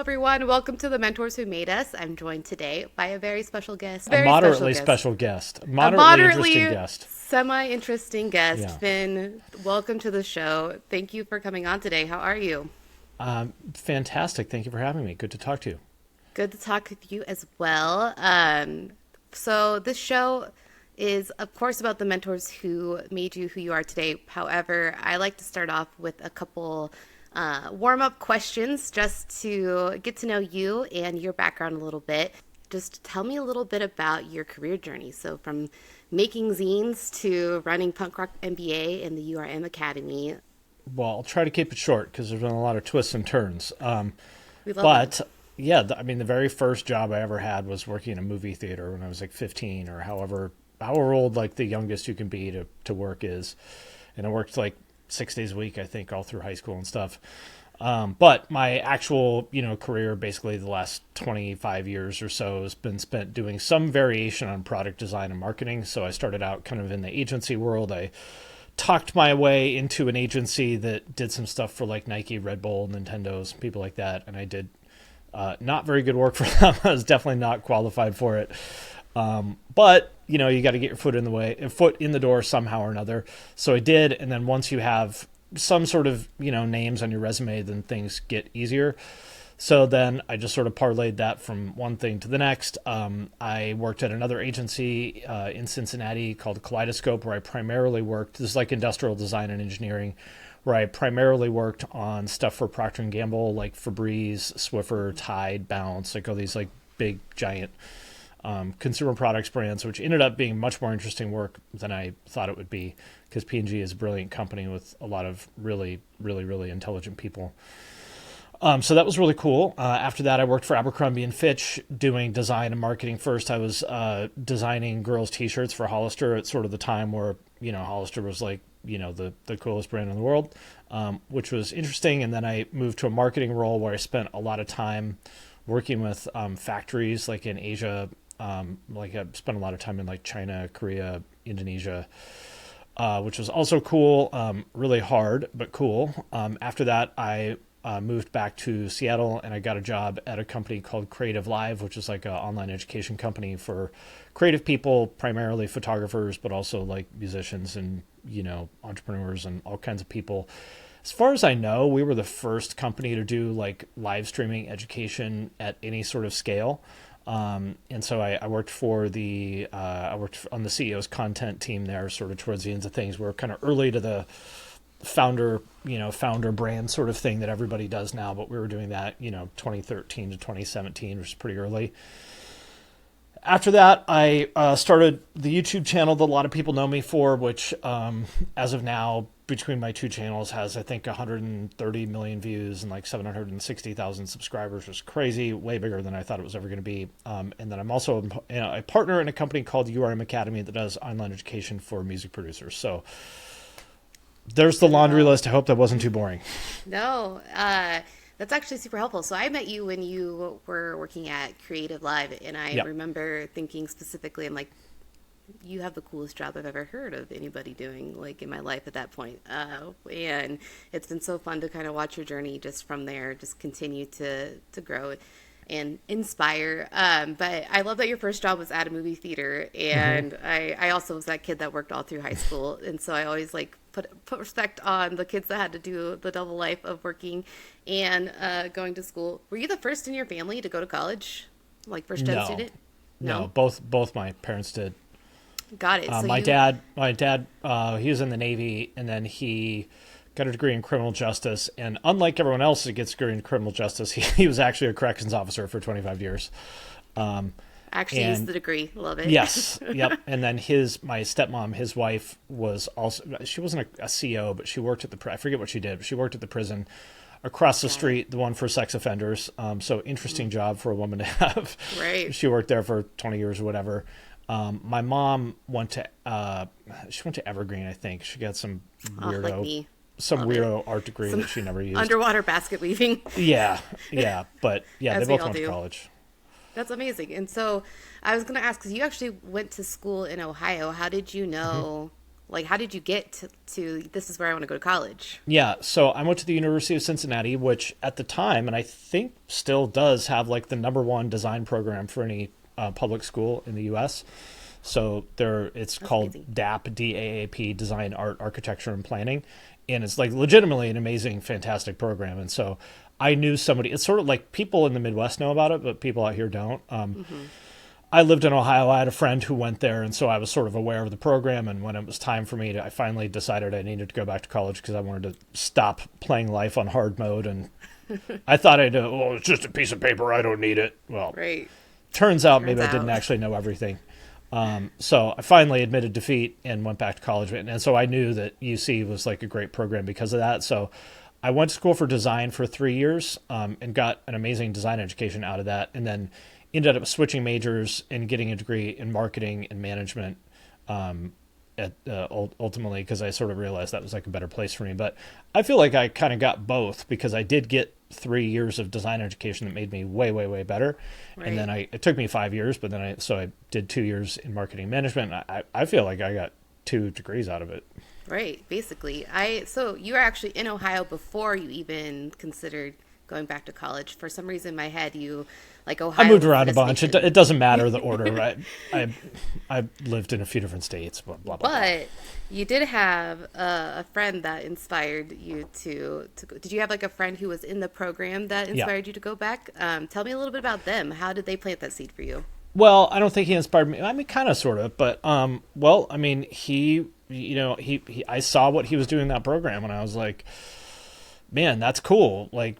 everyone. Welcome to the Mentors Who Made Us. I'm joined today by a very special guest. A moderately special guest. Moderately interesting guest. Semi-interesting guest. Yeah. Finn, welcome to the show. Thank you for coming on today. How are you? Fantastic. Thank you for having me. Good to talk to you. Good to talk with you as well. So this show is, of course, about the mentors who made you who you are today. However, I like to start off with a couple warm-up questions just to get to know you and your background a little bit. Just tell me a little bit about your career journey. So from making zines to running Punk Rock MBA in the URM Academy. Well, I'll try to keep it short because there's been a lot of twists and turns. We love them. Yeah, the very first job I ever had was working in a movie theater when I was like 15 or however old like the youngest you can be to work is. And I worked like 6 days a week, I think, all through high school and stuff. But my actual, career, basically the last 25 years or so, has been spent doing some variation on product design and marketing. So I started out kind of in the agency world. I talked my way into an agency that did some stuff for like Nike, Red Bull, Nintendo's, people like that. And I did not very good work for them. I was definitely not qualified for it. But you got to get your foot in the door somehow or another. So I did. And then once you have some sort of, names on your resume, then things get easier. So then I just sort of parlayed that from one thing to the next. I worked at another agency in Cincinnati called Kaleidoscope, where I primarily worked, this is like industrial design and engineering, where I primarily worked on stuff for Procter & Gamble, like Febreze, Swiffer, Tide, Bounce, like all these like big, giant consumer products brands, which ended up being much more interesting work than I thought it would be, because P&G is a brilliant company with a lot of really, really, really intelligent people. So that was really cool. After that, I worked for Abercrombie & Fitch doing design and marketing first. I was designing girls' T-shirts for Hollister at sort of the time where, Hollister was like, the coolest brand in the world, which was interesting. And then I moved to a marketing role where I spent a lot of time working with factories like in Asia. Like I spent a lot of time in like China, Korea, Indonesia, which was also cool, really hard, but cool. After that, I moved back to Seattle and I got a job at a company called Creative Live, which is like an online education company for creative people, primarily photographers, but also like musicians and, entrepreneurs and all kinds of people. As far as I know, we were the first company to do like live streaming education at any sort of scale. And so I worked for I worked on the CEO's content team there, sort of towards the ends of things. We were kind of early to the founder brand sort of thing that everybody does now, but we were doing that, 2013 to 2017, which is pretty early. After that, I started the YouTube channel that a lot of people know me for, which as of now, between my two channels, has, I think, 130 million views and like 760,000 subscribers, which is crazy, way bigger than I thought it was ever going to be. And then I'm also a partner in a company called URM Academy that does online education for music producers. So there's the laundry list. I hope that wasn't too boring. No, that's actually super helpful. So I met you when you were working at Creative Live, and I remember thinking specifically, I'm like, you have the coolest job I've ever heard of anybody doing, like in my life at that point. And it's been so fun to kind of watch your journey just from there, just continue to grow and inspire. But I love that your first job was at a movie theater. And I also was that kid that worked all through high school. And so I always like put respect on the kids that had to do the double life of working and going to school. Were you the first in your family to go to college? Like first gen student? No, both my parents did. Got it. So my dad, he was in the Navy, and then he got a degree in criminal justice. And unlike everyone else that gets a degree in criminal justice, he was actually a corrections officer for 25 years. Actually used the degree. Love it. Yes. Yep. And then my stepmom, his wife, was also, she wasn't a CO, but she worked at I forget what she did, but she worked at the prison across the street, the one for sex offenders. So interesting job for a woman to have. Right. She worked there for 20 years or whatever. My mom went to Evergreen, I think. She got some weirdo, like me. Weirdo art degree that she never used. Underwater basket weaving. Yeah. But yeah, they both went to college. That's amazing. And so I was going to ask, because you actually went to school in Ohio. How did you know Like, how did you get to this is where I want to go to college? Yeah, so I went to the University of Cincinnati, which at the time, and I think still does have like the number one design program for any public school in the U.S. So it's That's called amazing. DAP, DAAP, Design, Art, Architecture, and Planning, and it's like legitimately an amazing, fantastic program. And so I knew somebody. It's sort of like people in the Midwest know about it, but people out here don't. Mm-hmm. I lived in Ohio. I had a friend who went there, and so I was sort of aware of the program. And when it was time for me I finally decided I needed to go back to college because I wanted to stop playing life on hard mode. And I thought well, it's just a piece of paper. I don't need it. Well, Right. turns out Turns maybe I didn't out. actually know everything. So I finally admitted defeat and went back to college. And so I knew that UC was like a great program because of that. So I went to school for design for 3 years and got an amazing design education out of that. And then ended up switching majors and getting a degree in marketing and management ultimately because I sort of realized that was like a better place for me. But I feel like I kind of got both because I did get 3 years of design education that made me way, way, way better. Right. And then it took me 5 years, but then I did 2 years in marketing management. I feel like I got 2 degrees out of it. Right, basically. So you were actually in Ohio before you even considered going back to college. For some reason in my head you like I Ohio moved was the around a bunch. destination. It doesn't matter the order, right? I lived in a few different states, blah, blah, blah, blah. But you did have a friend that inspired you to go. Did you have like a friend who was in the program that Yeah. inspired you to go back? Tell me a little bit about them. How did they plant that seed for you? Well, I don't think he inspired me. I mean, kind of, sort of, but well, I mean, I saw what he was doing in that program, and I was like, man, that's cool. Like,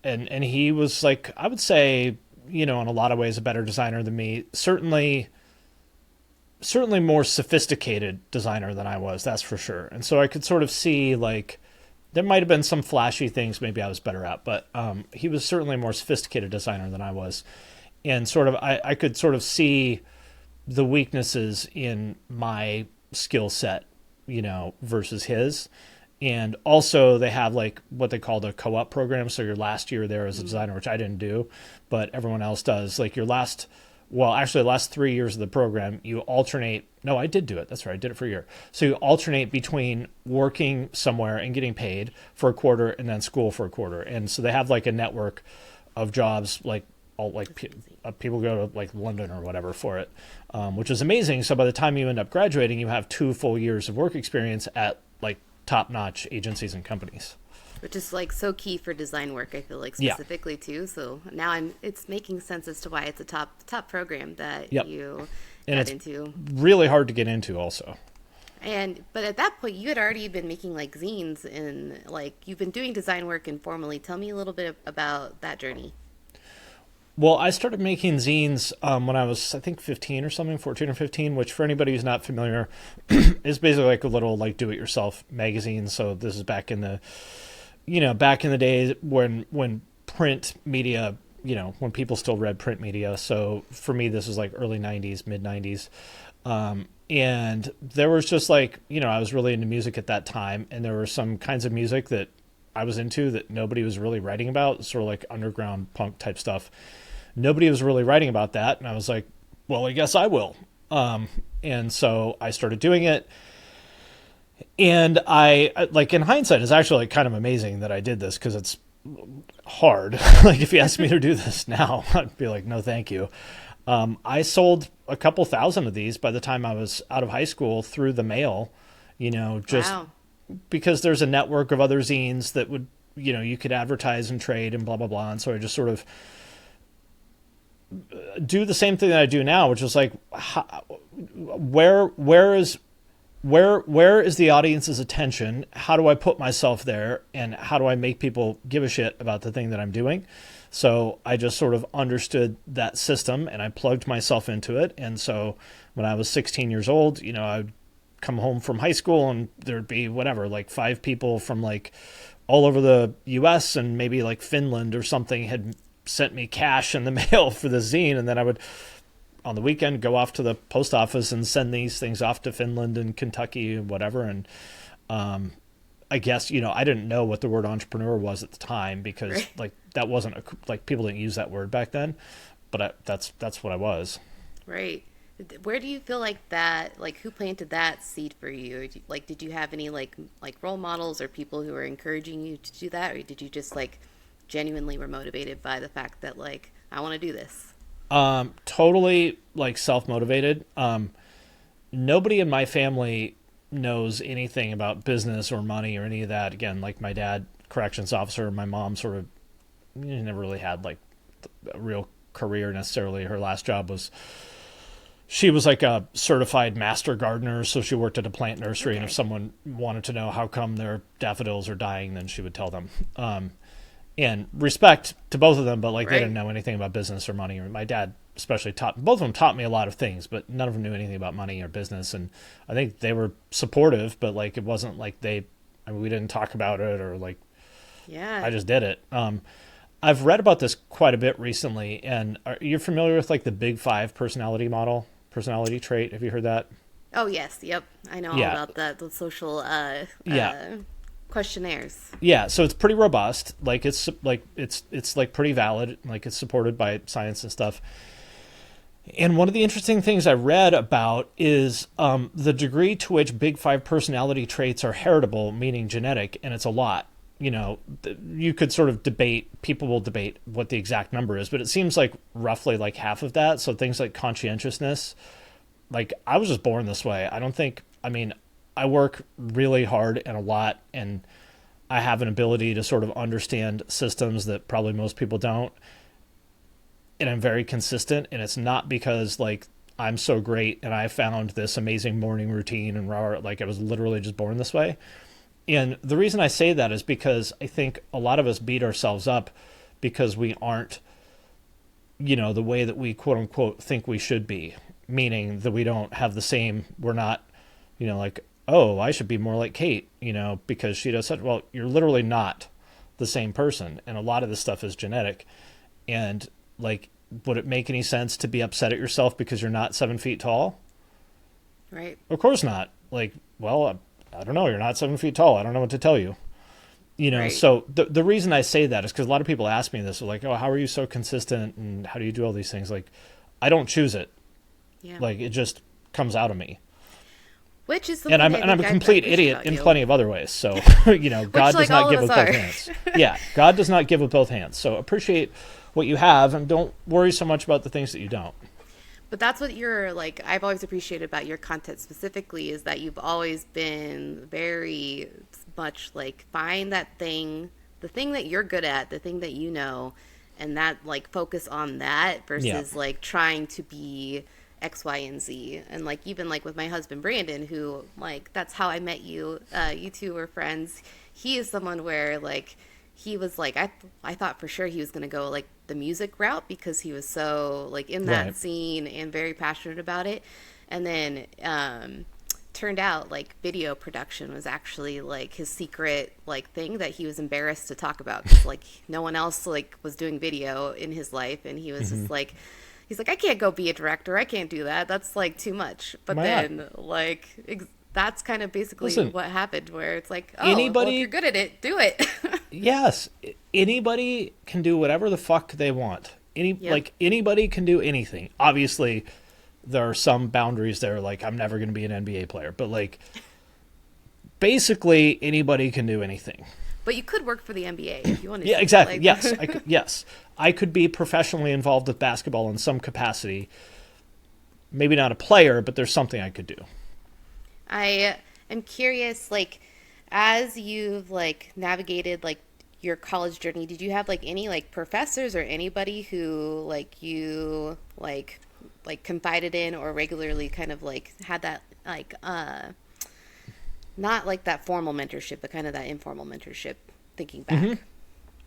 and he was like, I would say, in a lot of ways, a better designer than me. Certainly more sophisticated designer than I was. That's for sure. And so I could sort of see like there might have been some flashy things maybe I was better at, but he was certainly a more sophisticated designer than I was. And sort of I could sort of see the weaknesses in my skill set, versus his. And also they have like what they call the co-op program. So your last year there as a designer, which I didn't do, but everyone else does. Like the last 3 years of the program, you alternate. No, I did do it. That's right. I did it for a year. So you alternate between working somewhere and getting paid for a quarter and then school for a quarter. And so they have like a network of jobs, like people go to like London or whatever for it, which is amazing. So by the time you end up graduating, you have 2 full years of work experience at like top-notch agencies and companies. Which is like so key for design work, I feel like Yeah. specifically too. So now it's making sense as to why it's a top program that Yep. you And got it's into. really hard to get into also. But at that point you had already been making like zines and like you've been doing design work informally. Tell me a little bit about that journey. Well, I started making zines when I was, I think, 15 or something, 14 or 15, which for anybody who's not familiar is basically like a little like do-it-yourself magazine. So this is back in the days when print media, when people still read print media. So for me, this was like early 90s, mid 90s. And there was just like, I was really into music at that time. And there were some kinds of music that I was into that nobody was really writing about, sort of like underground punk type stuff. Nobody was really writing about that. And I was like, well, I guess I will. And so I started doing it. And I like in hindsight, it's actually like kind of amazing that I did this because it's hard. Like if you asked me to do this now, I'd be like, no, thank you. I sold a couple thousand of these by the time I was out of high school through the mail, just Wow. because there's a network of other zines that would, you could advertise and trade and blah, blah, blah. And so I just sort of do the same thing that I do now, which is like, where is the audience's attention? How do I put myself there? And how do I make people give a shit about the thing that I'm doing? So I just sort of understood that system and I plugged myself into it. And so when I was 16 years old, I'd come home from high school and there'd be whatever, like 5 people from like all over the US and maybe like Finland or something had sent me cash in the mail for the zine. And then I would, on the weekend, go off to the post office and send these things off to Finland and Kentucky and whatever. And I guess, I didn't know what the word entrepreneur was at the time because Right. like that wasn't like people didn't use that word back then, but that's what I was. Right. Where do you feel like that, like who planted that seed for you? Like, did you have any like role models or people who were encouraging you to do that, or did you just like genuinely were motivated by the fact that like I want to do this? Totally like self-motivated. Nobody in my family knows anything about business or money or any of that. Again, like my dad, corrections officer, my mom sort of never really had like a real career necessarily. Her last job was she was like a certified master gardener, so she worked at a plant nursery, and if Okay. someone wanted to know how come their daffodils are dying, then she would tell them. And respect to both of them, but like they didn't Right. know anything about business or money. Or my dad especially taught both of them taught me a lot of things, but none of them knew anything about money or business. And I think they were supportive, but like it wasn't like they. I mean, we didn't talk about it or like I Yeah. just did it. I've read about this quite a bit recently, and you're familiar with like the Big Five personality model, personality trait? Have you heard that? Oh yes. Yep. I know all Yeah, about that. The social yeah, questionnaires. yeah. So it's pretty robust. Like it's like pretty valid. Like it's supported by science and stuff. And one of the interesting things I read about is the degree to which Big Five personality traits are heritable, meaning genetic, and it's a lot. You know, you could sort of debate, people will debate what the exact number is, but it seems like roughly like half of that. So things like conscientiousness, like I was just born this way. I don't think, I mean, I work really hard and a lot, and I have an ability to sort of understand systems that probably most people don't, and I'm very consistent, and it's not because like I'm so great and I found this amazing morning routine and rah, like I was literally just born this way. And the reason I say that is because I think a lot of us beat ourselves up because we aren't, the way that we quote unquote think we should be, meaning that we don't have the same, we're not, like, oh, I should be more like Kate, because she does such, well, you're literally not the same person. And a lot of this stuff is genetic. And like, would it make any sense to be upset at yourself because you're not 7 feet tall? Right. Of course not. Like, well, I don't know. You're not 7 feet tall. I don't know what to tell you. Right. So the reason I say that is because a lot of people ask me this. They're like, oh, how are you so consistent? And how do you do all these things? Like, I don't choose it. Yeah. Like, it just comes out of me. Which is And something I'm I and I'm think a I complete appreciate idiot about in you. plenty of other ways. So, Which God does like not all of give us with both are. hands. Yeah, God does not give with both hands. So appreciate what you have and don't worry so much about the things that you don't. But that's what you're like, I've always appreciated about your content specifically is that you've always been very much like find that thing, the thing that you're good at, the thing that you know, and that like focus on that Yeah. versus like trying to be X, Y, and Z. And like even like with my husband Brandon, who like that's how I met you. You two were friends. He is someone where like he was like I thought for sure he was gonna go like the music route because he was so like in that Right. scene and very passionate about it. And then turned out like video production was actually like his secret like thing that he was embarrassed to talk about because like no one else like was doing video in his life and he was Mm-hmm. just like he's like I can't go be a director, I can't do that, that's like too much. But Why not? then like that's kind of basically Listen, what happened where it's like oh well if you're anybody, good at it do it. yes, anybody can do whatever the fuck they want. Yep. Anybody can do anything. Obviously, there are some boundaries there. Like I'm never going to be an NBA player, but like basically anybody can do anything. But you could work for the NBA if you wanted Yeah, to. exactly. Like, Yes, I could. Yes, I could be professionally involved with basketball in some capacity. Maybe not a player, but there's something I could do. I am curious, like, as you've like navigated like your college journey, did you have like any like professors or anybody who like you like confided in or regularly kind of like had that like not like that formal mentorship, but kind of that informal mentorship thinking back?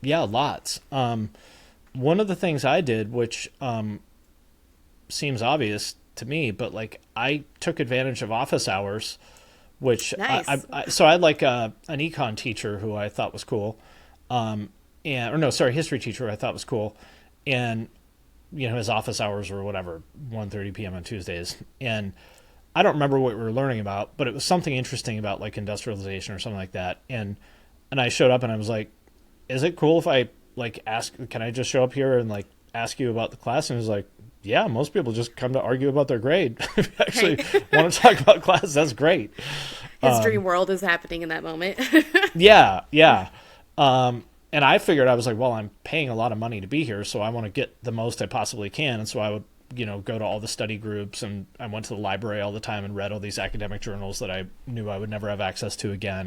Yeah, lots. One of the things I did, which seems obvious to me, but like I took advantage of office hours, which Nice. so I had like an econ teacher who I thought was cool, and or no, sorry, history teacher who I thought was cool, and his office hours were whatever 1:30 p.m. on Tuesdays, and I don't remember what we were learning about, but it was something interesting about like industrialization or something like that, and I showed up and I was like, is it cool if I like ask, can I just show up here and like ask you about the class? And he was like, yeah, most people just come to argue about their grade. If you actually Right. want to talk about class, that's great. His dream world is happening in that moment. Yeah, yeah. And I figured, I was like, well, I'm paying a lot of money to be here, so I want to get the most I possibly can. And so I would, go to all the study groups, and I went to the library all the time and read all these academic journals that I knew I would never have access to again.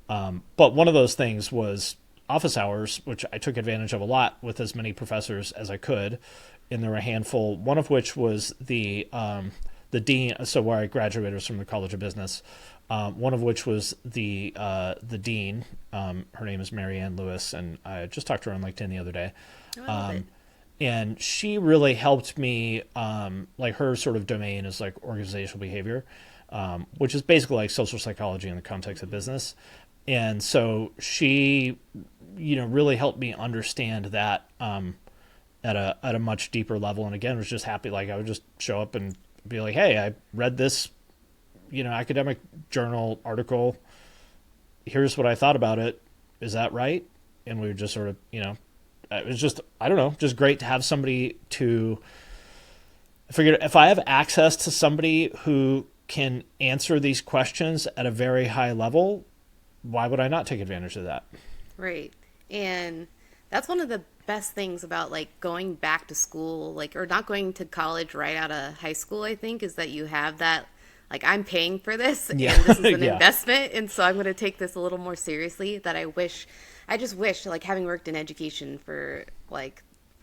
And but one of those things was office hours, which I took advantage of a lot with as many professors as I could. And there were a handful, one of which was the dean. So where I graduated was from the College of Business. One of which was the dean. Her name is Mary Ann Lewis, and I just talked to her on LinkedIn the other day. Oh, I love it. And she really helped me. Like, her sort of domain is like organizational behavior, which is basically like social psychology in the context of business. And so she, really helped me understand that at a much deeper level. And again, was just happy. Like, I would just show up and be like, "Hey, I read this, academic journal article. Here's what I thought about it. Is that right?" And we would just sort of, it was just, I don't know, just great to have somebody to. I figured if I have access to somebody who can answer these questions at a very high level, why would I not take advantage of that? Right. And that's one of the best things about like going back to school, like, or not going to college right out of high school, I think, is that you have that, like, I'm paying for this and Yeah. this is an Yeah. investment. And so I'm going to take this a little more seriously. I just wish, like, having worked in education for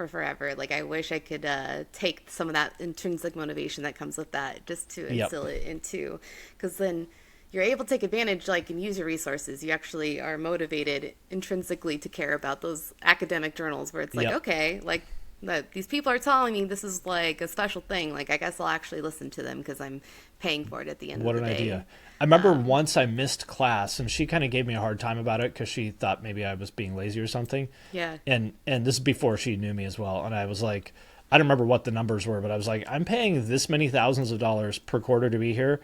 forever, like, I wish I could take some of that intrinsic motivation that comes with that just to Yep. instill it into, because then you're able to take advantage, like, and use your resources. You actually are motivated intrinsically to care about those academic journals where it's like, Yep. okay, like, these people are telling me this is like a special thing. Like, I guess I'll actually listen to them because I'm paying for it at the end What of an the day. idea. I remember once I missed class, and she kind of gave me a hard time about it because she thought maybe I was being lazy or something. Yeah. And this is before she knew me as well. And I was like, I don't remember what the numbers were, but I was like, I'm paying this many thousands of dollars per quarter to be here.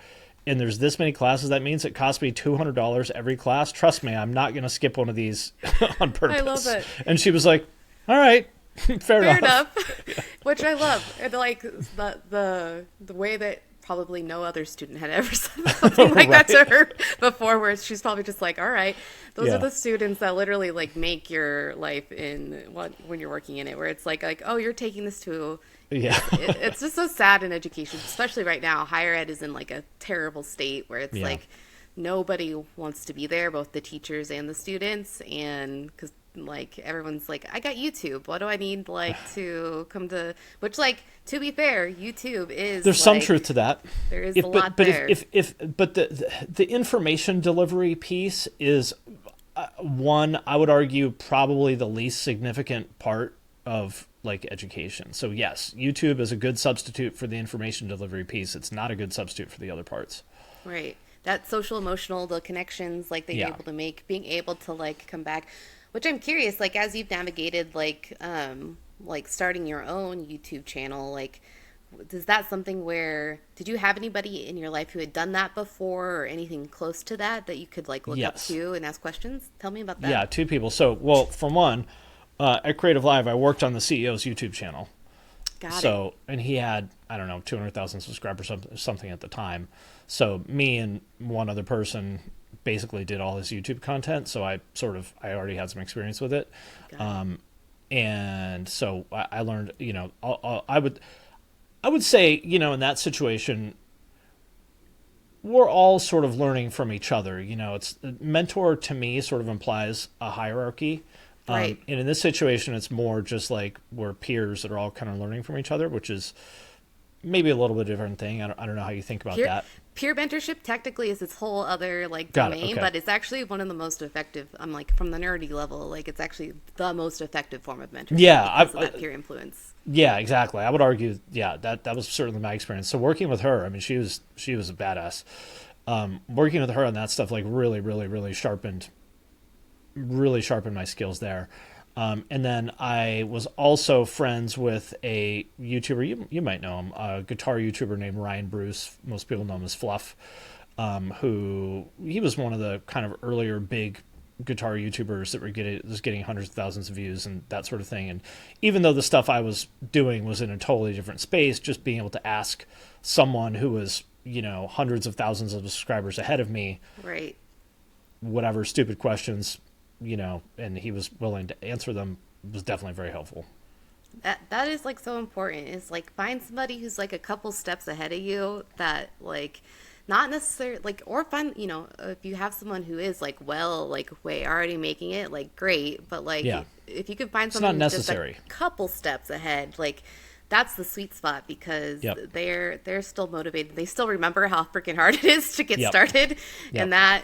And there's this many classes. That means it costs me $200 every class. Trust me, I'm not going to skip one of these on purpose. I love it. And she was like, all right, fair Fair enough. enough. Which I love. And like the way that probably no other student had ever said something like that to her before, where she's probably just like, all right, those Yeah. are the students that literally like make your life when you're working in it, where it's like, oh, you're taking this to Yeah. it's just so sad in education, especially right now. Higher ed is in like a terrible state where it's Yeah. like nobody wants to be there, both the teachers and the students. And because like everyone's like, I got YouTube. What do I need like to come to? Which, like, to be fair, YouTube is There's some like, truth to that. There is a lot but there. But the information delivery piece is one, I would argue, probably the least significant part of like education. So yes, YouTube is a good substitute for the information delivery piece. It's not a good substitute for the other parts. Right. That social emotional, the connections like that you're Yeah. able to make, being able to like come back, which I'm curious, like, as you've navigated like starting your own YouTube channel, like, is that something where, did you have anybody in your life who had done that before or anything close to that you could like look up Yes. to and ask questions? Tell me about that. Yeah, two people. So, well, for one, at Creative Live, I worked on the CEO's YouTube channel. Got So, and he had, I don't know, 200,000 subscribers, something at the time. So me and one other person basically did all his YouTube content. So I already had some experience with it. Got it. And so I learned, I would say, in that situation, we're all sort of learning from each other. It's mentor to me sort of implies a hierarchy. Right. And in this situation, it's more just like we're peers that are all kind of learning from each other, which is maybe a little bit different thing. I don't know how you think about that. Peer mentorship technically is its whole other like Got it, domain, okay. but it's actually one of the most effective. I'm like, from the nerdy level, like, it's actually the most effective form of mentorship. Yeah, because of that peer influence. Yeah, exactly. I would argue, yeah, that was certainly my experience. So working with her, I mean, she was a badass. Working with her on that stuff, like, really sharpened my skills there. And then I was also friends with a YouTuber, you might know him, a guitar YouTuber named Ryan Bruce. Most people know him as Fluff, who he was one of the kind of earlier big guitar YouTubers that were getting hundreds of thousands of views and that sort of thing. And even though the stuff I was doing was in a totally different space, just being able to ask someone who was, hundreds of thousands of subscribers ahead of me, Right. whatever stupid questions, and he was willing to answer them, was definitely very helpful. That is like so important. Is like find somebody who's like a couple steps ahead of you that like not necessarily like, or find, if you have someone who is like, well, like way already making it, like great, but like Yeah. if you could find It's someone not who's just necessary. a couple steps ahead, like that's the sweet spot because Yep. they're still motivated. They still remember how freaking hard it is to get Yep. started. Yep. And that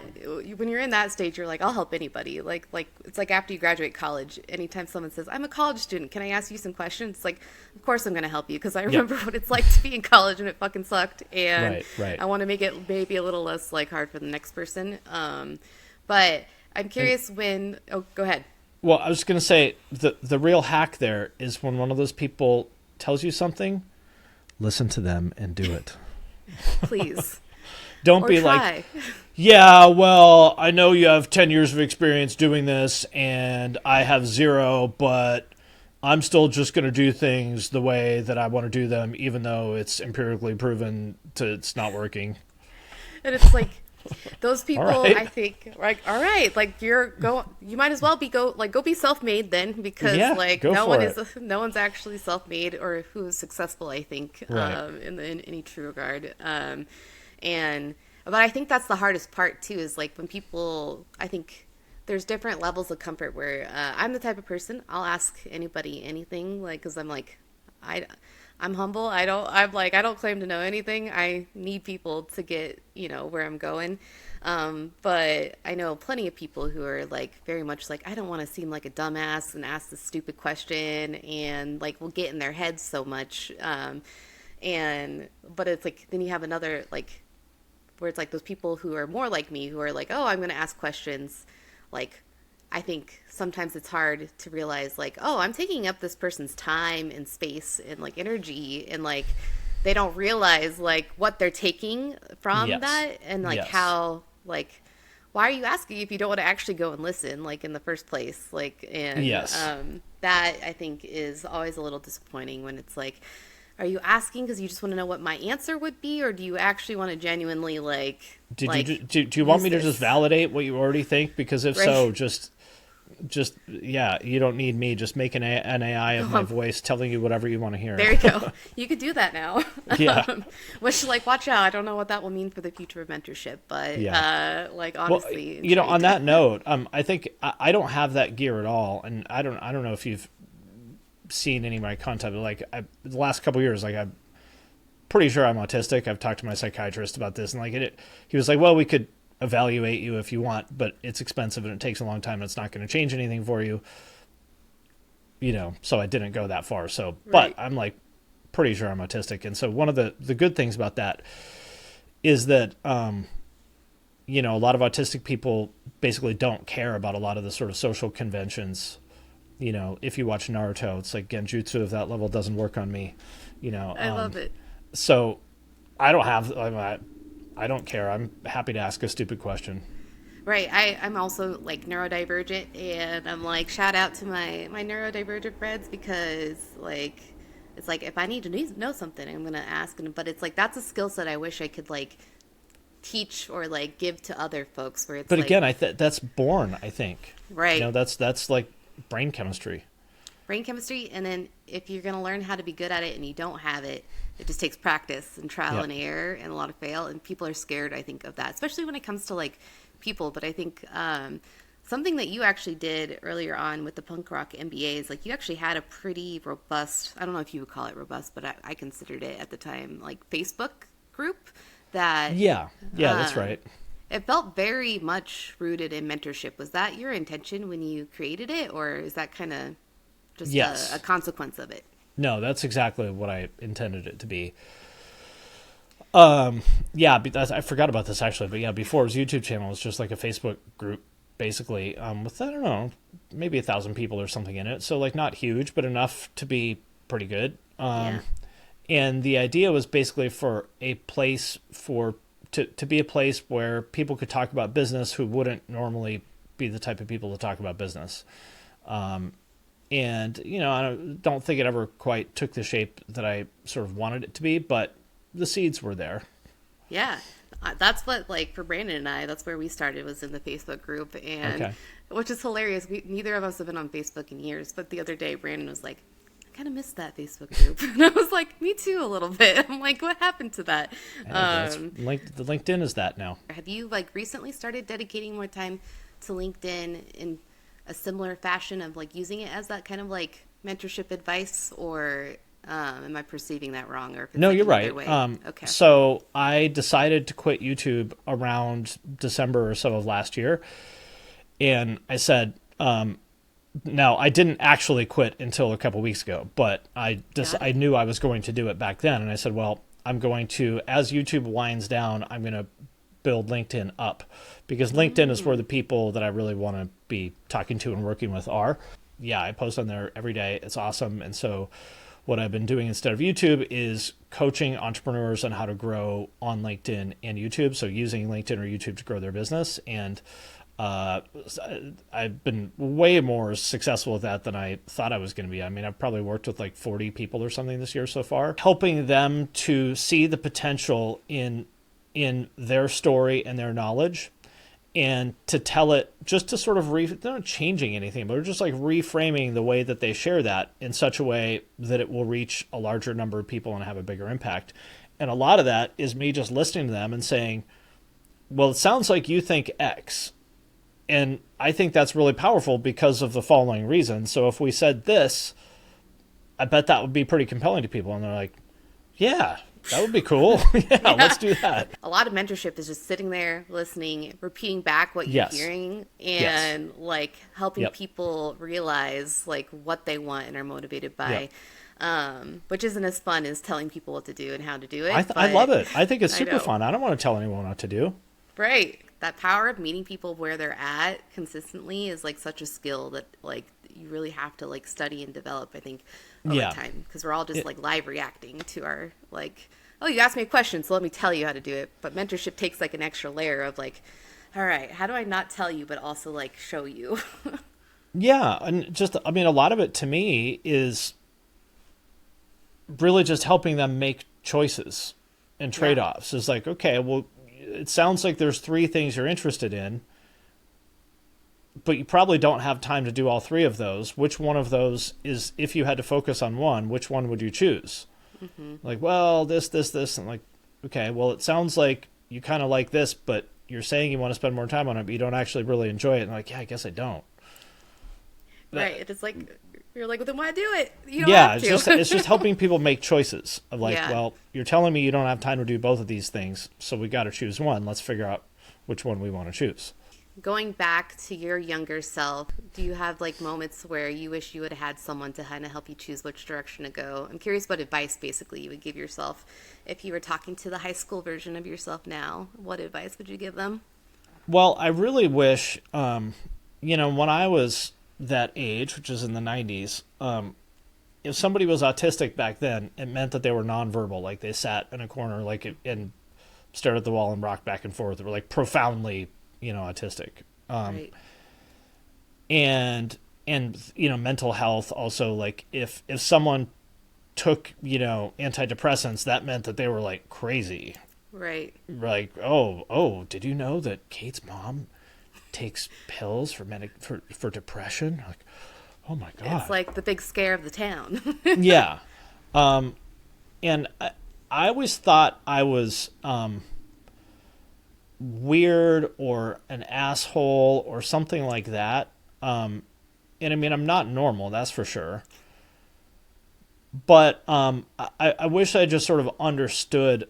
when you're in that stage, you're like, I'll help anybody. Like it's like after you graduate college, anytime someone says, I'm a college student, can I ask you some questions? It's like, of course I'm going to help you because I remember what it's like to be in college and it fucking sucked. And Right. I want to make it maybe a little less like hard for the next person. But I'm curious oh, go ahead. Well, I was going to say the real hack there is when one of those people tells you something, listen to them and do it. Please. Don't Or be try. like, yeah, well, I know you have 10 years of experience doing this and I have 0, but I'm still just going to do things the way that I want to do them, even though it's empirically proven it's not working. And it's like those people, right. I think, like, all right, like you might as well go be self-made then, because Yeah, like go no for one it. is no one's actually self-made or who's successful. I think Right. in any true regard. But I think that's the hardest part too. Is like when people, I think there's different levels of comfort where I'm the type of person I'll ask anybody anything, like because I'm like I'm humble. I'm like, I don't claim to know anything. I need people to get, where I'm going. But I know plenty of people who are like very much like, I don't want to seem like a dumbass and ask this stupid question and like will get in their heads so much. But it's like, then you have another like, where it's like those people who are more like me who are like, oh, I'm going to ask questions. Like, I think sometimes it's hard to realize like, oh, I'm taking up this person's time and space and like energy, and like they don't realize like what they're taking from Yes. that, and like Yes. how like why are you asking if you don't want to actually go and listen like in the first place, like, and Yes. that I think is always a little disappointing when it's like, are you asking because you just want to know what my answer would be, or do you actually want to genuinely like Do like you want me to use just this? validate what you already think? Because if Right. so, just yeah, you don't need me. Just make an AI of my voice telling you whatever you want to hear. There you go. You could do that now. Yeah. Which, like, watch out. I don't know what that will mean for the future of mentorship, but, Yeah. like, Well, honestly. on that note, I think I don't have that gear at all, and I don't know if you've seen any of my content, but like the last couple of years, like I'm pretty sure I'm autistic. I've talked to my psychiatrist about this, and like he was like, well, we could evaluate you if you want, but it's expensive and it takes a long time and it's not going to change anything for you, so I didn't go that far. So Right. but I'm like pretty sure I'm autistic, and so one of the good things about that is that a lot of autistic people basically don't care about a lot of the sort of social conventions. If you watch Naruto, it's like genjutsu of that level doesn't work on me. I love it. So I don't have I don't care. I'm happy to ask a stupid question. Right. I'm also, like, neurodivergent, and I'm like, shout out to my neurodivergent friends because, like, it's like, if I need to know something, I'm going to ask. But it's like, that's a skill set I wish I could, like, teach or, like, give to other folks where it's But like, again, that's born, I think. right. That's like brain chemistry. Brain chemistry, and then if you're going to learn how to be good at it and you don't have it, it just takes practice and trial Yep. and error and a lot of fail, and people are scared, I think, of that, especially when it comes to like people. But I think something that you actually did earlier on with the punk rock MBAs, like you actually had a pretty robust, I don't know if you would call it robust, but I considered it at the time, like Facebook group that Yeah, that's um, right. it felt very much rooted in mentorship. Was that your intention when you created it, or is that kind of just Yes. a consequence of it? No, that's exactly what I intended it to be. Yeah, because I forgot about this actually, but yeah, before it was a YouTube channel, it was just like a Facebook group, basically, with, I don't know, maybe 1,000 people or something in it. So like not huge, but enough to be pretty good. Yeah. And the idea was basically for a place to be a place where people could talk about business who wouldn't normally be the type of people to talk about business. And, I don't think it ever quite took the shape that I sort of wanted it to be, but the seeds were there. Yeah. That's what, like, for Brandon and I, that's where we started, was in the Facebook group. And Okay. which is hilarious. Neither of us have been on Facebook in years, but the other day Brandon was like, I kind of missed that Facebook group. And I was like, me too, a little bit. I'm like, what happened to that? The LinkedIn is that now. Have you, like, recently started dedicating more time to LinkedIn in a similar fashion of, like, using it as that kind of, like, mentorship advice, or am I perceiving that wrong? Or if it's, No, like, you're another right. way? Okay. So I decided to quit YouTube around December or so of last year. And I said, now I didn't actually quit until a couple weeks ago, but I knew I was going to do it back then. And I said, well, I'm going to, as YouTube winds down, I'm going to build LinkedIn up, because LinkedIn is where the people that I really want to be talking to and working with are. Yeah, I post on there every day. It's awesome. And so what I've been doing instead of YouTube is coaching entrepreneurs on how to grow on LinkedIn and YouTube. So using LinkedIn or YouTube to grow their business. And I've been way more successful with that than I thought I was going to be. I mean, I've probably worked with like 40 people or something this year so far, helping them to see the potential in their story and their knowledge, and to tell it, just to sort of they're not changing anything, but just like reframing the way that they share that in such a way that it will reach a larger number of people and have a bigger impact. And a lot of that is me just listening to them and saying, well, it sounds like you think X. And I think that's really powerful because of the following reason. So if we said this, I bet that would be pretty compelling to people. And they're like, yeah, that would be cool. Yeah, let's do that. A lot of mentorship is just sitting there, listening, repeating back what you're hearing, and like helping people realize like what they want and are motivated by. Which isn't as fun as telling people what to do and how to do it. I love it. I think it's super fun. I don't want to tell anyone what to do. Right. That power of meeting people where they're at consistently is like such a skill that like you really have to like study and develop, I think, over time, because we're all just like live reacting to our like, oh, you asked me a question, so let me tell you how to do it. But mentorship takes like an extra layer of like, all right, how do I not tell you but also like show you? Yeah, and just, I mean, a lot of it to me is really just helping them make choices and trade-offs. It's like, okay, well, it sounds like there's 3 things you're interested in, but you probably don't have time to do all 3 of those. Which one of those is, if you had to focus on one, which one would you choose? Like, well, this, and like, okay, well, it sounds like you kind of like this, but you're saying you want to spend more time on it, but you don't actually really enjoy it. And like, yeah, I guess I don't. Right. It's like, you're like, well, then why do it? You don't have to. it's just helping people make choices of like, well, you're telling me you don't have time to do both of these things, so we got to choose one. Let's figure out which one we want to choose. Going back to your younger self, do you have like moments where you wish you would have had someone to kind of help you choose which direction to go? I'm curious what advice basically you would give yourself if you were talking to the high school version of yourself now. What advice would you give them? Well, I really wish, when I was that age, which is in the 90s, if somebody was autistic back then, it meant that they were nonverbal, like they sat in a corner and stared at the wall and rocked back and forth. They were like profoundly, autistic. Right. And mental health also, like if someone took, antidepressants, that meant that they were like crazy. Right. Like, oh, did you know that Kate's mom takes pills for depression? Like, oh my God. It's like the big scare of the town. Yeah. And I always thought I was weird or an asshole or something like that. And I mean, I'm not normal, that's for sure. But I wish I just sort of understood.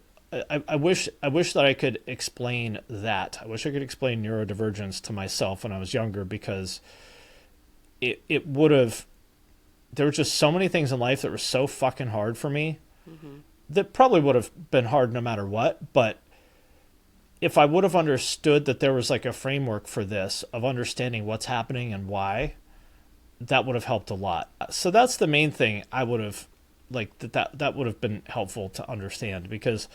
I wish that I could explain that. I wish I could explain neurodivergence to myself when I was younger, because it would have. There were just so many things in life that were so fucking hard for me that probably would have been hard no matter what. But if I would have understood that there was like a framework for this, of understanding what's happening and why, that would have helped a lot. So that's the main thing I would have, like, that would have been helpful to understand, because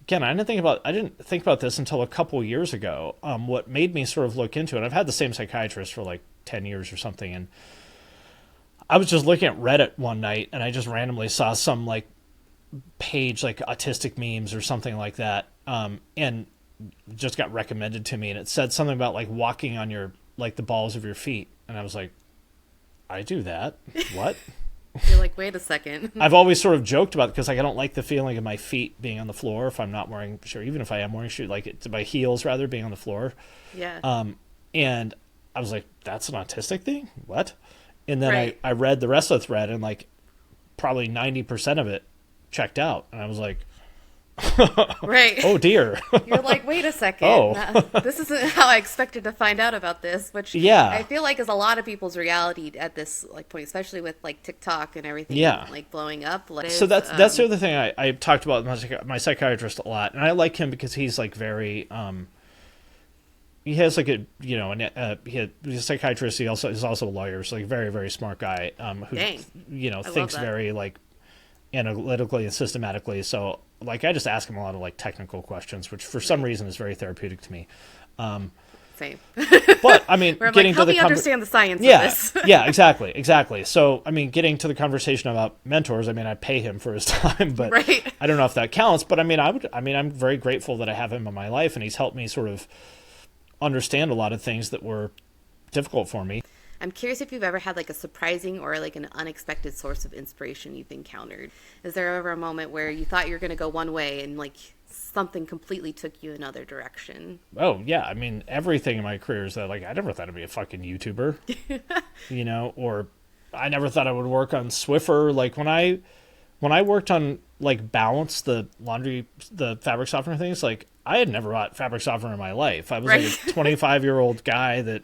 again, I didn't think about this until a couple years ago. What made me sort of look into it, I've had the same psychiatrist for like 10 years or something. And I was just looking at Reddit one night and I just randomly saw some like page, like autistic memes or something like that. And just got recommended to me. And it said something about like walking on your, like the balls of your feet. And I was like, I do that. What? You're like, wait a second. I've always sort of joked about it because like I don't like the feeling of my feet being on the floor if I'm not wearing shoes, even if I am wearing shoes, like it's my heels rather being on the floor. Yeah. And I was like, that's an autistic thing? What? And then Right. I read the rest of the thread and like probably 90% of it checked out. And I was like, Right. oh dear. You're like, wait a second. Oh. This isn't how I expected to find out about this, which Yeah. I feel like is a lot of people's reality at this like point, especially with like TikTok and everything Yeah. like blowing up. So that's the other thing I talked about with my psychiatrist a lot. And I like him because he's like very, he has like a, you know, he's a psychiatrist. He's also a lawyer. So like very, very smart guy, who, Dang. you know, I love thinks that. very like analytically and systematically. So like, I just ask him a lot of like technical questions, which for some reason is very therapeutic to me. Same. But I mean, Where I'm getting like, help to me the understand the science of yeah, this. yeah, exactly. So, I mean, getting to the conversation about mentors, I mean, I pay him for his time, but Right. I don't know if that counts. But I mean, I'm very grateful that I have him in my life, and he's helped me sort of understand a lot of things that were difficult for me. I'm curious if you've ever had like a surprising or like an unexpected source of inspiration you've encountered. Is there ever a moment where you thought you were going to go one way and like something completely took you another direction? Oh yeah, I mean, everything in my career is that like I never thought I'd be a fucking YouTuber, you know, or I never thought I would work on Swiffer. Like when I worked on like Balance, the fabric softener things, like I had never bought fabric softener in my life. I was like Right. a 25-year-old guy that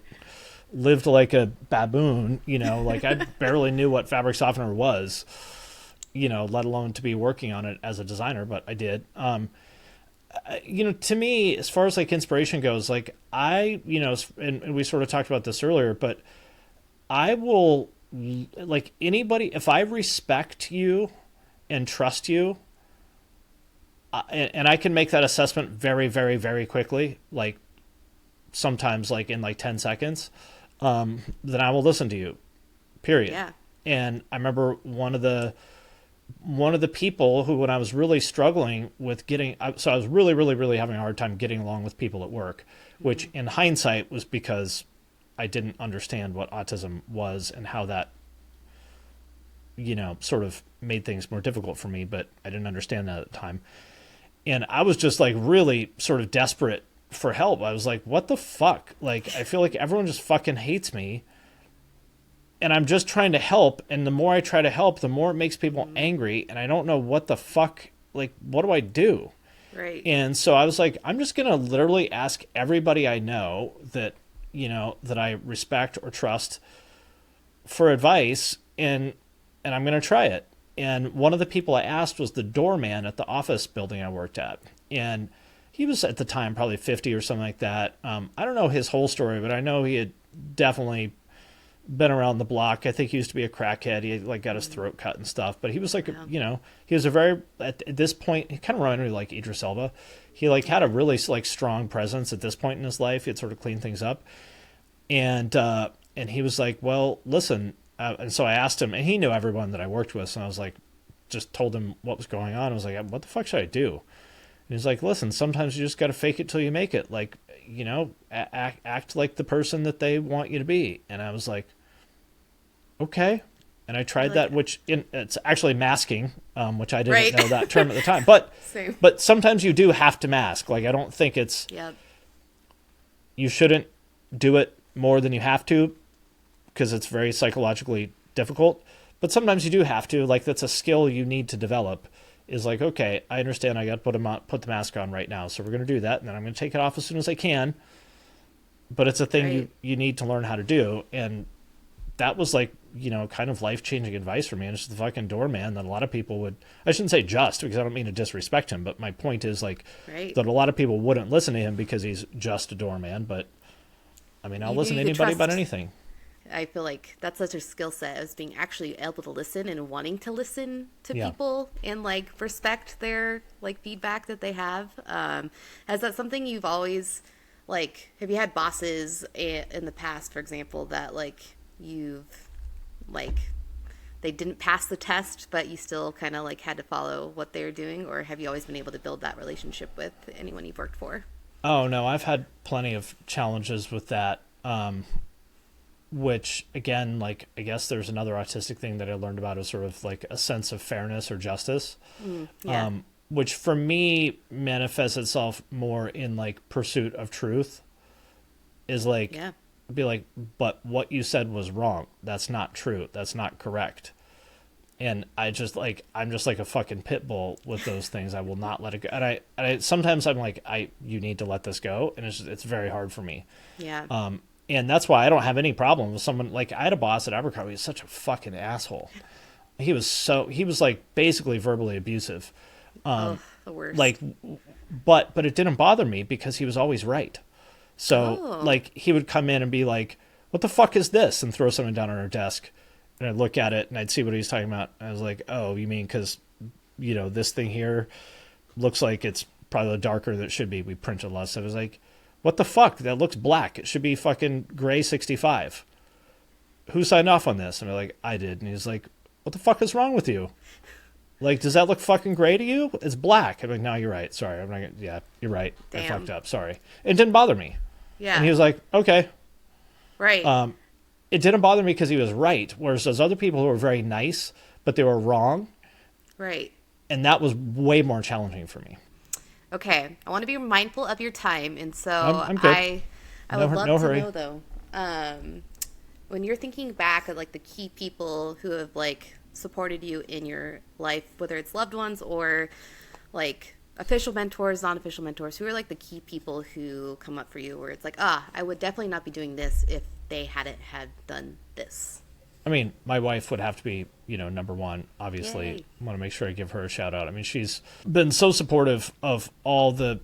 lived like a baboon, you know, like I barely knew what fabric softener was, you know, let alone to be working on it as a designer, but I did. You know, to me, as far as like inspiration goes, like you know, and we sort of talked about this earlier, but I will, like anybody, if I respect you and trust you, and I can make that assessment very, very, very quickly, like sometimes like in like 10 seconds, then I will listen to you, period. Yeah. And I remember one of the people who, when I was really struggling with so I was really, really, really having a hard time getting along with people at work, which in hindsight was because I didn't understand what autism was and how that, you know, sort of made things more difficult for me, but I didn't understand that at the time. And I was just like really sort of desperate for help. I was like, what the fuck? Like, I feel like everyone just fucking hates me. And I'm just trying to help. And the more I try to help, the more it makes people angry. And I don't know what the fuck, like, what do I do? Right. And so I was like, I'm just going to literally ask everybody I know that, you know, that I respect or trust for advice. And I'm going to try it. And one of the people I asked was the doorman at the office building I worked at. And he was at the time probably 50 or something like that. I don't know his whole story, but I know he had definitely been around the block. I think he used to be a crackhead. He like got his throat cut and stuff. But he was like, Wow. you know, he was a very, at this point, he kind of reminded me like Idris Elba. He like had a really like strong presence at this point in his life. He had sort of cleaned things up. And he was like, well, listen. And so I asked him, and he knew everyone that I worked with. And I was like, just told him what was going on. I was like, what the fuck should I do? And he's like, listen, sometimes you just got to fake it till you make it. Like, you know, act like the person that they want you to be. And I was like, okay. And I tried that, which it's actually masking, which I didn't Right. know that term at the time. But Same. but sometimes you do have to mask. Like, I don't think it's, Yep. you shouldn't do it more than you have to because it's very psychologically difficult. But sometimes you do have to. Like, that's a skill you need to develop. Is like, okay, I understand I got to put the mask on right now. So we're going to do that. And then I'm going to take it off as soon as I can. But it's a thing Right. you need to learn how to do. And that was like, you know, kind of life-changing advice for me. And it's the fucking doorman that a lot of people would, I shouldn't say just because I don't mean to disrespect him. But my point is like Right. that a lot of people wouldn't listen to him because he's just a doorman. But I mean, I'll You listen to need to anybody about trust- anything. I feel like that's such a skill set, as being actually able to listen and wanting to listen to Yeah. people and like respect their like feedback that they have. Has that something you've always like, have you had bosses in the past, for example, that like you've like they didn't pass the test, but you still kind of like had to follow what they were doing? Or have you always been able to build that relationship with anyone you've worked for? Oh no, I've had plenty of challenges with that. Which again, like I guess there's another autistic thing that I learned about is sort of like a sense of fairness or justice. Yeah. Which for me manifests itself more in like pursuit of truth. Is like Yeah. be like, but what you said was wrong. That's not true. That's not correct. And I just like I'm just like a fucking pit bull with those things. I will not let it go. And I sometimes I'm like you need to let this go, and it's very hard for me. Yeah. And that's why I don't have any problem with someone like I had a boss at Abercrombie. He was such a fucking asshole. He was like basically verbally abusive. Oh, the worst. Like, but it didn't bother me because he was always right. So Oh. like he would come in and be like, "What the fuck is this?" and throw something down on our desk, and I'd look at it and I'd see what he was talking about. I was like, "Oh, you mean because this thing here looks like it's probably darker than it should be. We printed less." I was like, "What the fuck? That looks black. It should be fucking gray 65. Who signed off on this?" And I'm like, "I did." And he's like, "What the fuck is wrong with you? Like, does that look fucking gray to you? It's black." I'm like, "No, you're right. Sorry. I'm not gonna, yeah, you're right. I Damn. fucked up. Sorry." It didn't bother me. Yeah. And he was like, "Okay." Right. It didn't bother me because he was right. Whereas those other people who were very nice, but they were wrong. Right. And that was way more challenging for me. Okay. I want to be mindful of your time, and so I'm good. I No would love no to hurry. know though, when you're thinking back at like the key people who have like supported you in your life, whether it's loved ones or like official mentors, non-official mentors, who are like the key people who come up for you where it's like, I would definitely not be doing this if they hadn't had done this. I mean, my wife would have to be, number one, obviously. Yay. I want to make sure I give her a shout out. I mean, she's been so supportive of all the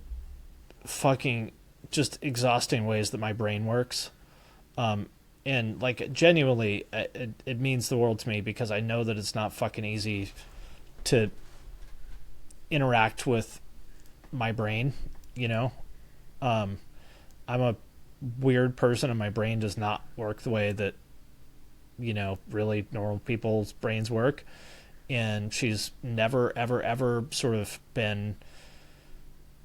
fucking just exhausting ways that my brain works. And like genuinely, it means the world to me because I know that it's not fucking easy to interact with my brain, I'm a weird person and my brain does not work the way that, really normal people's brains work. And she's never, ever, ever sort of been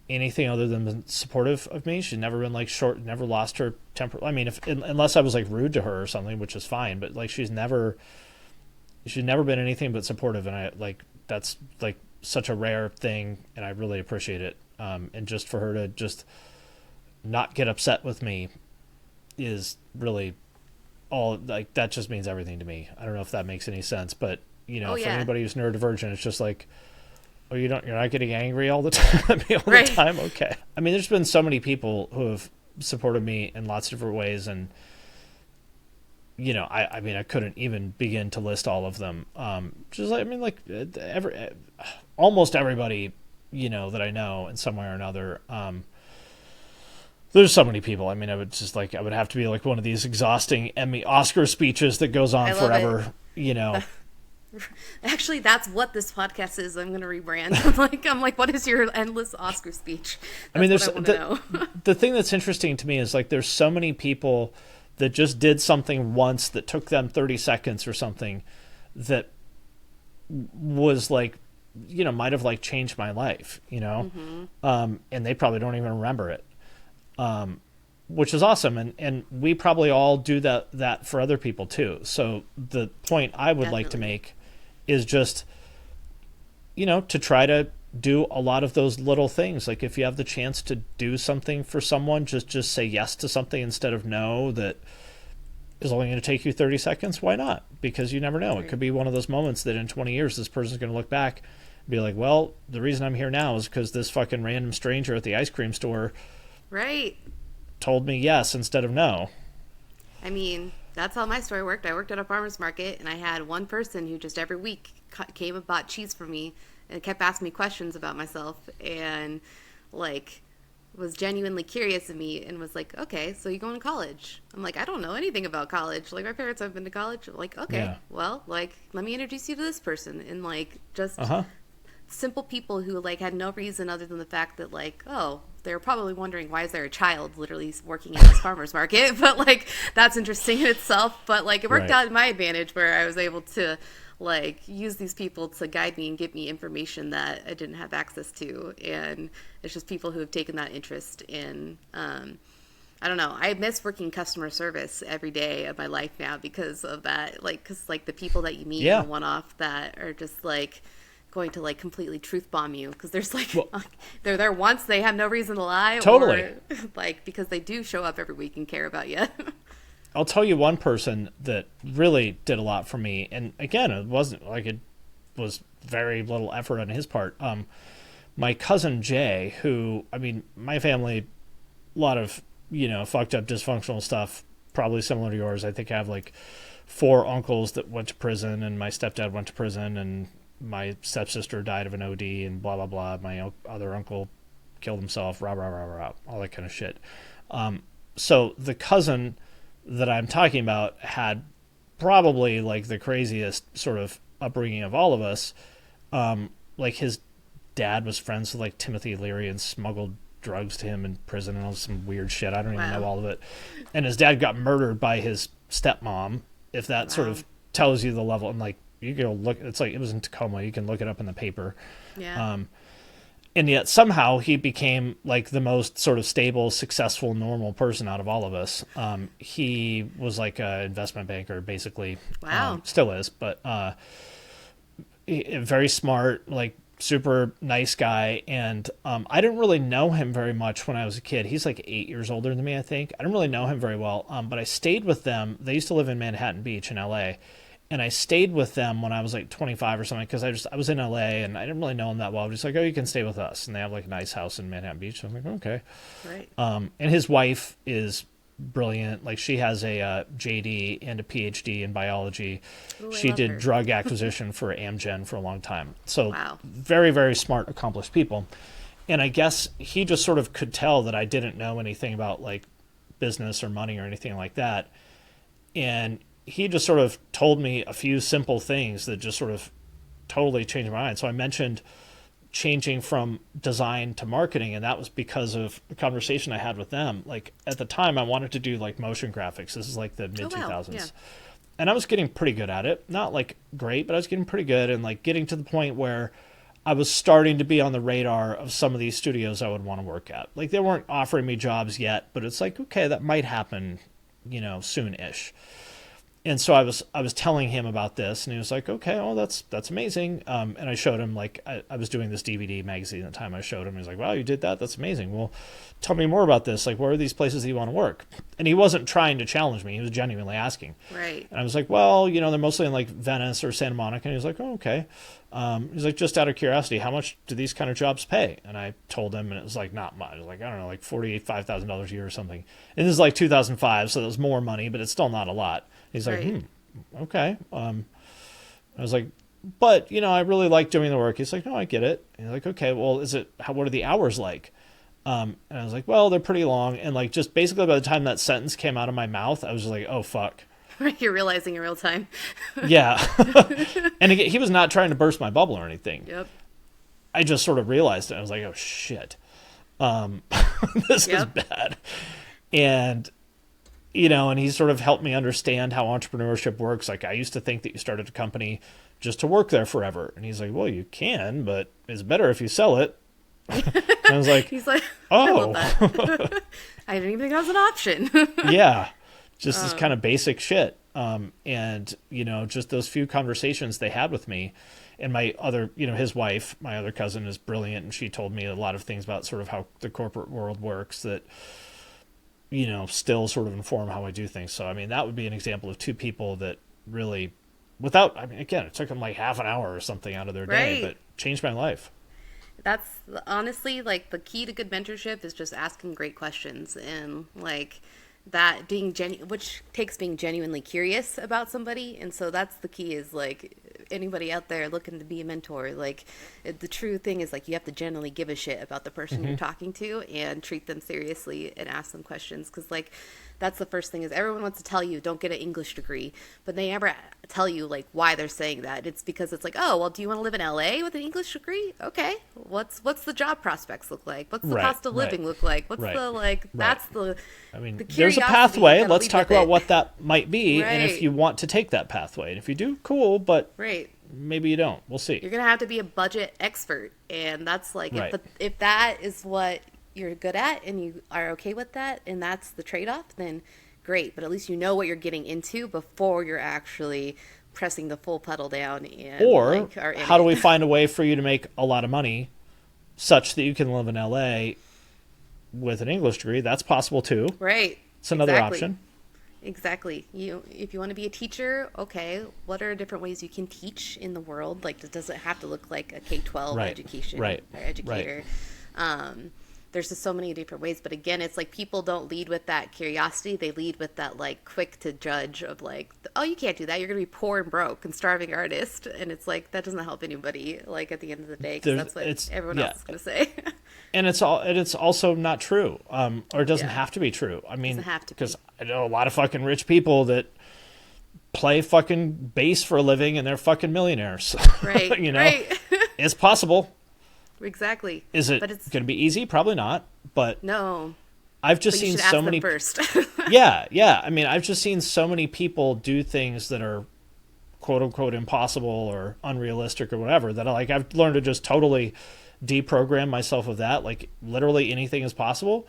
anything other than supportive of me. She's never been like never lost her temper. I mean, unless I was like rude to her or something, which is fine, but like she's never been anything but supportive. And I like, that's like such a rare thing. And I really appreciate it. And just for her to just not get upset with me is really all like, that just means everything to me. I don't know if that makes any sense, but Oh, for yeah. anybody who's neurodivergent, it's just like, oh, you're not getting angry all the time, Right. the time. Okay. I mean, there's been so many people who have supported me in lots of different ways. And, I mean, I couldn't even begin to list all of them. Just like, I mean, like almost everybody, that I know in some way or another. There's so many people. I mean, I would have to be like one of these exhausting Emmy Oscar speeches that goes on I love forever, Actually, that's what this podcast is. I'm going to rebrand. I'm like, what is your endless Oscar speech? That's I mean, what I want to know. the thing that's interesting to me is like there's so many people that just did something once that took them 30 seconds or something that was like, might have like changed my life, Mm-hmm. And they probably don't even remember it, which is awesome. And we probably all do that for other people too. So the point I would like to Definitely. make is just, to try to do a lot of those little things. Like if you have the chance to do something for someone, just say yes to something instead of no, that is only going to take you 30 seconds. Why not? Because you never know. Right. It could be one of those moments that in 20 years, this person's going to look back and be like, well, the reason I'm here now is because this fucking random stranger at the ice cream store Right. told me yes instead of no. I mean, that's how my story worked. I worked at a farmer's market, and I had one person who just every week came and bought cheese for me and kept asking me questions about myself. And, like, was genuinely curious of me and was like, okay, so you going to college? I'm like, I don't know anything about college. Like, my parents haven't been to college. I'm like, okay, Yeah. well, like, let me introduce you to this person. And like, just Uh-huh. simple people who like had no reason other than the fact that like, oh, they're probably wondering why is there a child literally working at this farmer's market. But like, that's interesting in itself. But like, it worked Right. out in my advantage where I was able to like use these people to guide me and give me information that I didn't have access to. And it's just people who have taken that interest in I don't know. I miss working customer service every day of my life now because of that. Like, because like the people that you meet in Yeah. the one-off that are just like going to like completely truth bomb you because there's like Well, they're there once, they have no reason to lie, totally. or like because they do show up every week and care about you. I'll tell you one person that really did a lot for me, and again, it wasn't like it was very little effort on his part. My cousin Jay, who, I mean, my family, a lot of, fucked up dysfunctional stuff, probably similar to yours. I think I have like 4 uncles that went to prison, and my stepdad went to prison, and my stepsister died of an OD, and blah, blah, blah. My other uncle killed himself, rah, rah, rah, rah, all that kind of shit. So the cousin that I'm talking about had probably like the craziest sort of upbringing of all of us. Like his dad was friends with like Timothy Leary and smuggled drugs to him in prison and all some weird shit. I don't even know all of it. And his dad got murdered by his stepmom. If that sort of tells you the level, and like you go look, it's like it was in Tacoma. You can look it up in the paper. Yeah. And yet somehow he became like the most sort of stable, successful, normal person out of all of us. He was like an investment banker, basically. Wow. Still is, but very smart, like super nice guy. And I didn't really know him very much when I was a kid. He's like 8 years older than me, I think. I didn't really know him very well, but I stayed with them. They used to live in Manhattan Beach in LA. And I stayed with them when I was like 25 or something because I was in LA and I didn't really know them that well. I'm just like, oh, you can stay with us. And they have like a nice house in Manhattan Beach. So I'm like, okay. Right. And his wife is brilliant. Like she has a JD and a PhD in biology. Ooh, I She love did her. drug acquisition for Amgen for a long time. So Wow. very, very smart, accomplished people. And I guess he just sort of could tell that I didn't know anything about like business or money or anything like that. And he just sort of told me a few simple things that just sort of totally changed my mind. So I mentioned changing from design to marketing, and that was because of a conversation I had with them. Like at the time I wanted to do like motion graphics. This is like the mid 2000s. Wow. Yeah. And I was getting pretty good at it. Not like great, but I was getting pretty good and like getting to the point where I was starting to be on the radar of some of these studios I would want to work at. Like they weren't offering me jobs yet, but it's like, okay, that might happen, soon-ish. And so I was telling him about this, and he was like, "Okay, oh, that's amazing." And I showed him like I was doing this DVD magazine at the time. I showed him. He was like, "Wow, you did that? That's amazing. Well, tell me more about this. Like, where are these places that you want to work?" And he wasn't trying to challenge me. He was genuinely asking. Right. And I was like, "Well, they're mostly in like Venice or Santa Monica." And he was like, "Oh, okay." He's like, "Just out of curiosity, how much do these kind of jobs pay?" And I told him, and it was like not much. It was like I don't know, like $45,000 a year or something. And this is like 2005, so it was more money, but it's still not a lot. He's like, Right. okay. I was like, but I really like doing the work. He's like, no, I get it. And he's like, okay, well, what are the hours like? And I was like, well, they're pretty long. And like, just basically by the time that sentence came out of my mouth, I was just like, oh fuck. You're realizing in real time. Yeah. And again, he was not trying to burst my bubble or anything. Yep. I just sort of realized it. I was like, oh shit. This is Yep. bad. And and he sort of helped me understand how entrepreneurship works. Like I used to think that you started a company just to work there forever. And he's like, well, you can, but it's better if you sell it. And I was like, He's like, I love oh, that. I didn't even think that was an option. yeah, just this kind of basic shit. And, just those few conversations they had with me and my other, his wife, my other cousin is brilliant. And she told me a lot of things about sort of how the corporate world works that, still sort of inform how I do things. So, I mean, that would be an example of two people that really, again, it took them like half an hour or something out of their day, Right. but changed my life. That's honestly like the key to good mentorship is just asking great questions and like that being which takes being genuinely curious about somebody. And so that's the key is like anybody out there looking to be a mentor, like the true thing is like you have to genuinely give a shit about the person you're talking to and treat them seriously and ask them questions. Because like that's the first thing is everyone wants to tell you don't get an English degree, but they never tell you like why they're saying that. It's because it's like, oh well, do you want to live in LA with an English degree? Okay, what's the job prospects look like? What's the cost of living look like? What's the like? That's the I mean, the there's a curiosity pathway. you gotta Let's lead talk with about it. what that might be, and if Right. you want to take that pathway. And if you do, cool, but Right. maybe you don't. We'll see. You're gonna have to be a budget expert, and that's like Right. if that is what you're good at and you are okay with that, and that's the trade-off, then great. But at least you know what you're getting into before you're actually pressing the full pedal down. And Or like, are in how do it. we find a way for you to make a lot of money such that you can live in LA with an English degree? That's possible too. Right. It's another Exactly. option. Exactly. If you want to be a teacher, okay, what are different ways you can teach in the world? Like, does it have to look like a K-12 Right. education Right. or educator? There's just so many different ways. But again, it's like people don't lead with that curiosity. They lead with that, like, quick to judge of, like, oh, you can't do that. You're going to be poor and broke and starving artist. And it's like, that doesn't help anybody, like, at the end of the day, because that's what everyone else is going to say. And it's also not true, or it doesn't have to be true. I mean, Doesn't have to be. because I know a lot of fucking rich people that play fucking bass for a living and they're fucking millionaires. Right. You know, Right. it's possible. Exactly. Is it But it's going to be easy? Probably not. But no. I've just But you seen should ask so them many. first. Yeah. I mean, I've just seen so many people do things that are quote unquote impossible or unrealistic or whatever that I've learned to just totally deprogram myself of that. Like literally anything is possible.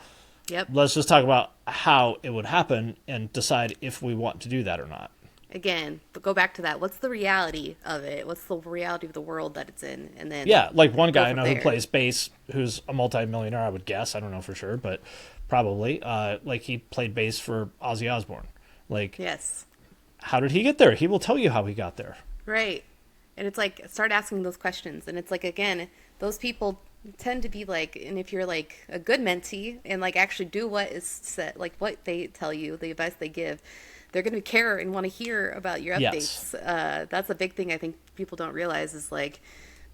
Yep. Let's just talk about how it would happen and decide if we want to do that or not. Again, but go back to that. What's the reality of it? What's the reality of the world that it's in? And then Yeah, like one guy I from know who there. plays bass, who's a multimillionaire, I would guess. I don't know for sure, but probably. Like he played bass for Ozzy Osbourne. Like, Yes. how did he get there? He will tell you how he got there. Right. And it's like start asking those questions. And it's like again, those people tend to be like, and if you're like a good mentee and like actually do what is said, like what they tell you, the advice they give, they're going to care and want to hear about your updates. Yes. That's a big thing I think people don't realize is like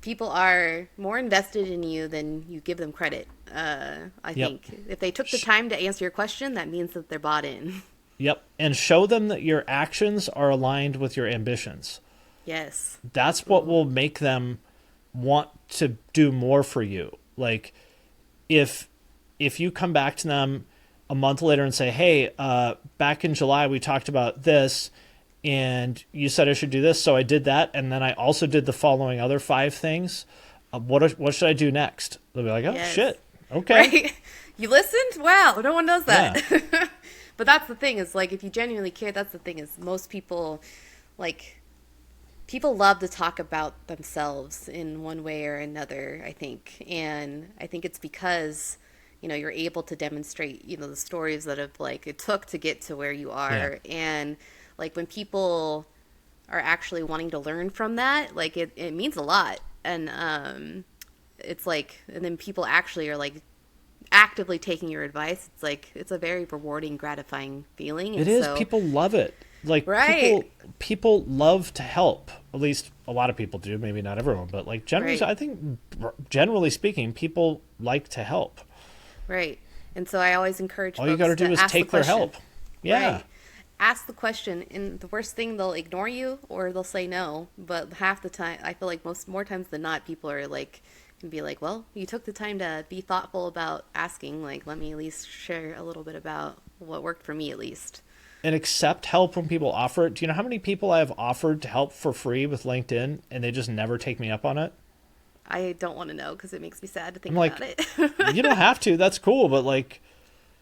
people are more invested in you than you give them credit. I think if they took the time to answer your question, that means that they're bought in. Yep. And show them that your actions are aligned with your ambitions. Yes. That's what will make them want to do more for you. Like if you come back to them a month later and say, hey, back in July we talked about this and you said I should do this, so I did that, and then I also did the following other 5 things. What should I do next? They'll be like, oh Yes. shit, okay. Right? You listened? Wow, no one knows that. But that's the thing is like if you genuinely care, that's the thing is most people like people love to talk about themselves in one way or another, I think. And I think it's because you're able to demonstrate, the stories that have like it took to get to where you are. Yeah. And like when people are actually wanting to learn from that, like it means a lot. And it's like, and then people actually are like actively taking your advice. It's like, it's a very rewarding, gratifying feeling. It And is. so, People love it. Like Right. people love to help. At least a lot of people do. Maybe not everyone, but like generally, Right. I think generally speaking, people like to help. Right. And so I always encourage All you folks got to do is ask the take their question. help. Yeah. Right. Ask the question, and the worst thing, they'll ignore you or they'll say no. But half the time, I feel like more times than not, people are like, can be like, well, you took the time to be thoughtful about asking. Like, let me at least share a little bit about what worked for me, at least. And accept help when people offer it. Do you know how many people I have offered to help for free with LinkedIn and they just never take me up on it? I don't want to know because it makes me sad to think I'm like, about it. You don't have to. That's cool. But like,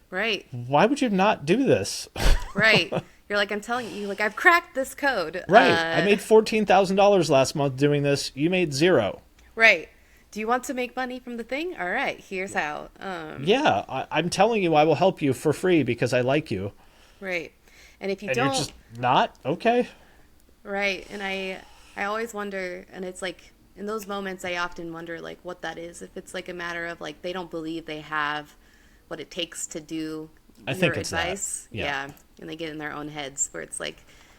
Right. why would you not do this? Right. You're like, I'm telling you, like, I've cracked this code. Right. I made $14,000 last month doing this. You made 0. Right. Do you want to make money from the thing? All right. Here's how. Yeah. I'm telling you I will help you for free because I like you. Right. And if you And don't, you're just not? Okay. right. And I always wonder, and it's like in those moments, I often wonder like what that is. If it's like a matter of like they don't believe they have what it takes to do I your think it's that. advice. Yeah. And they get in their own heads where it's like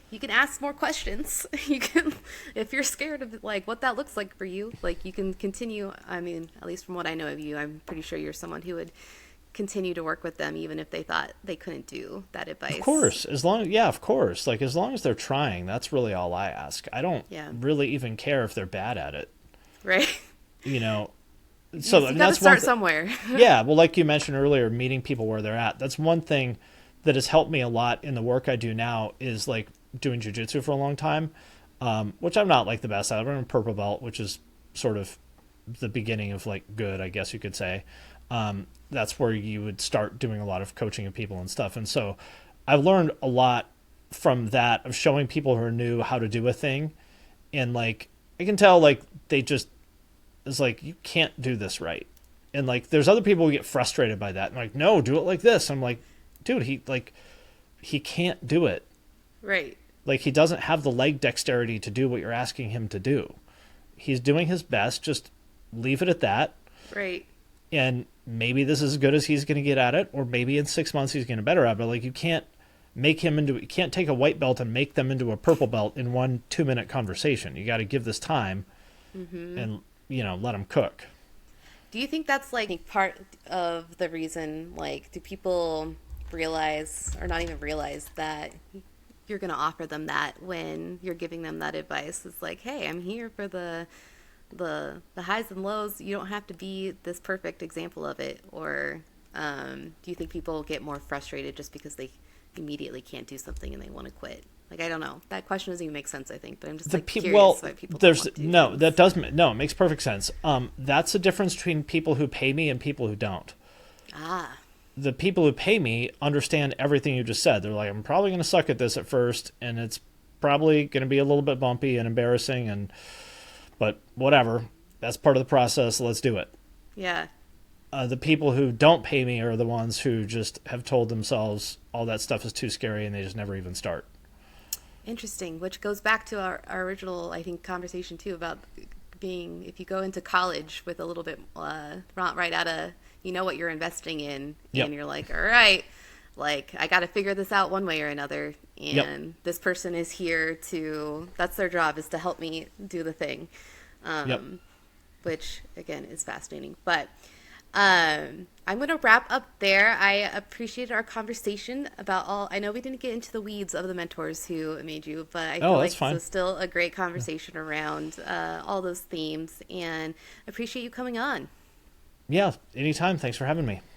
You can ask more questions. You can, if you're scared of like what that looks like for you, like you can continue. I mean, at least from what I know of you, I'm pretty sure you're someone who would continue to work with them even if they thought they couldn't do that Of advice. course, as long yeah, of course. Like as long as they're trying, that's really all I ask. I don't Yeah. really even care if they're bad at it. Right. You know, so I You mean, got to that's one start somewhere. yeah, well, like you mentioned earlier, meeting people where they're at. That's one thing that has helped me a lot in the work I do now is like doing jujitsu for a long time, which I'm not like the best at. I'm a purple belt, which is sort of the beginning of like good, I guess you could say. That's where you would start doing a lot of coaching of people and stuff. And so I've learned a lot from that of showing people who are new how to do a thing. And like, I can tell like they just, it's like, you can't do this right. And like, there's other people who get frustrated by that. And like, no, do it like this. I'm like, dude, he can't do it. Right. Like he doesn't have the leg dexterity to do what you're asking him to do. He's doing his best. Just leave it at that. Right. And maybe this is as good as he's going to get at it, or maybe in 6 months he's going to better at it. But like you can't you can't take a white belt and make them into a purple belt in 1 2-minute conversation. You got to give this time and let them cook. Do you think that's like part of the reason, like, do people realize or not even realize that you're going to offer them that when you're giving them that advice? It's like, hey, I'm here for the highs and lows. You don't have to be this perfect example of it. Or do you think people get more frustrated just because they immediately can't do something and they want to quit? Like, I don't know. That question doesn't even make sense, I think, but I'm just like curious why people don't want to do no, things. that does no, it makes perfect sense. That's the difference between people who pay me and people who don't. Ah, The people who pay me understand everything you just said. They're like, I'm probably going to suck at this at first, and it's probably going to be a little bit bumpy and embarrassing, but whatever. That's part of the process. Let's do it. yeah. The people who don't pay me are the ones who just have told themselves all that stuff is too scary and they just never even start. Interesting, which goes back to our original, I think, conversation too about being, if you go into college with a little bit, not right out of, you know what you're investing in, Yep. and you're like, all right, like, I got to figure this out one way or another, Yep. and this person is here to, that's their job, is to help me do the thing, Yep. which, again, is fascinating. But I'm going to wrap up there. I appreciated our conversation about all. I know we didn't get into the weeds of the mentors who made you, but I feel Oh, like that's this fine. was still a great conversation around all those themes, and appreciate you coming on. Yeah, anytime. Thanks for having me.